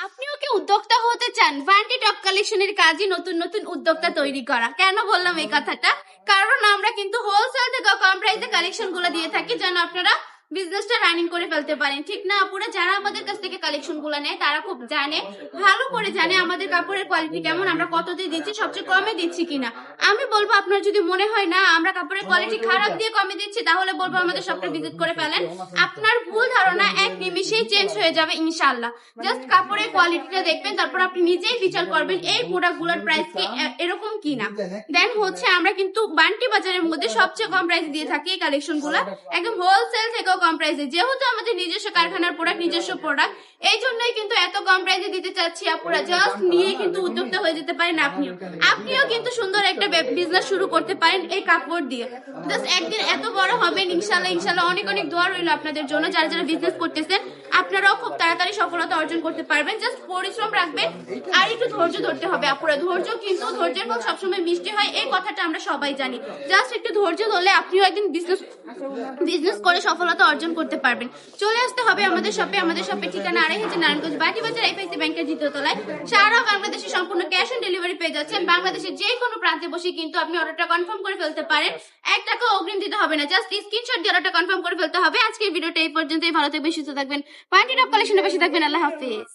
আপনিও কি উদ্যোক্তা হতে চান? ভান্টি টপ কালেকশনের কাজই নতুন নতুন উদ্যোক্তা তৈরি করা। কেন বললাম এই কথাটা? কারণ আমরা কিন্তু হোলসেল থেকে কম প্রাইসে কালেকশন গুলো দিয়ে থাকি, যেন আপনারা বিজনেসটা রানিং করে ফেলতে পারেন। ঠিক না আপুরা? যারা আমাদের কাছ থেকে কালেকশন গুলো নেয় তারা খুব জানে, ভালো করে জানে আমাদের কাপড়ের কোয়ালিটি কেমন, আমরা কত দিয়ে দিচ্ছি, সবচেয়ে কমে দিচ্ছি কিনা। আমি বলবো আপনার যদি মনে হয় না আমরা কাপড়ের কোয়ালিটি খারাপ দিয়ে কমে দিচ্ছি, তাহলে বলবো আমাদের শপটা ভিজিট করে ফেলেন। আপনার ভুল ধারণা এক নিমিষেই চেঞ্জ হয়ে যাবে ইনশাআল্লাহ। জাস্ট কাপড়ের কোয়ালিটিটা দেখবেন, তারপর আপনি নিজেই বিচার করবেন এই প্রোডাক্টগুলোর প্রাইস কি এরকম কিনা। দেন হচ্ছে আমরা কিন্তু বান্টি বাজারের মধ্যে সবচেয়ে কম প্রাইস দিয়ে থাকি এই কালেকশন গুলা, একদম হোলসেল থেকেও কম প্রাইসে। যেহেতু আমাদের নিজস্ব কারখানার প্রোডাক্ট, নিজস্ব প্রোডাক্ট, এই জন্যই কিন্তু এত কম প্রাইসে দিতে চাচ্ছি। আপুরা জাস্ট নিয়ে কিন্তু উদ্যোক্তা হয়ে যেতে পারেন। আপনিও কিন্তু সুন্দর একটা বিজনেস শুরু করতে পারেন এই কাপড় দিয়ে। জাস্ট একদিন এত বড় হবেন ইনশাল্লাহ। ইনশাল্লাহ অনেক অনেক দোয়া রইল আপনাদের জন্য। যারা যারা বিজনেস করতেছেন আপনারাও খুব তাড়াতাড়ি সফলতা অর্জন করতে পারবেন। জাস্ট পরিশ্রম রাখবেন আর একটু ধৈর্য ধরতে হবে আপুরা। ধৈর্য কিন্তু ধৈর্যের ফল সবসময় মিষ্টি হয়, এই কথাটা আমরা সবাই জানি। জাস্ট একটু ধৈর্য ধরলে আপনিও একদিন বিজনেস করে সফলতা অর্জন করতে পারবেন। চলে আসতে হবে আমাদের শপে। আমাদের শপের ঠিকানা 2.5 নারায়ণগঞ্জ বাটি বাজার, এফআইসি ব্যাংকের দ্বিতীয় তলায়। সারা বাংলাদেশে সম্পূর্ণ ক্যাশ অন ডেলিভারি পেয়ে যাচ্ছেন। বাংলাদেশের যে কোনো প্রান্তে বসে কিন্তু আপনি অর্ডারটা কনফার্ম করে ফেলতে পারেন। 1 টাকা অগ্রিম দিতে হবে না, জাস্ট স্ক্রিনশট দিয়ে অর্ডারটা কনফার্ম করে ফেলতে হবে। আজকের ভিডিওটা এই পর্যন্তই। ভালো থাকবেন, সুস্থ থাকবেন, ভান্টি টপ কালেকশনের পাশে থাকবেন। আল্লাহ হাফেজ।